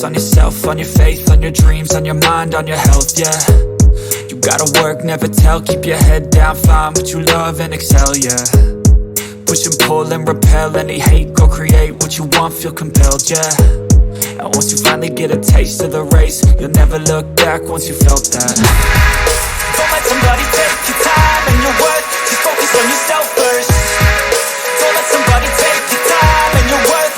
focus on yourself, on your faith, on your dreams, on your mind, on your health, yeah. You gotta work, never tell, keep your head down, find what you love and excel, yeah. Push and pull and repel any hate, go create what you want, feel compelled, yeah. And once you finally get a taste of the race, you'll never look back once you felt that. Don't let somebody take your time and your worth, just focus on yourself first. Don't let somebody take your time and your worth,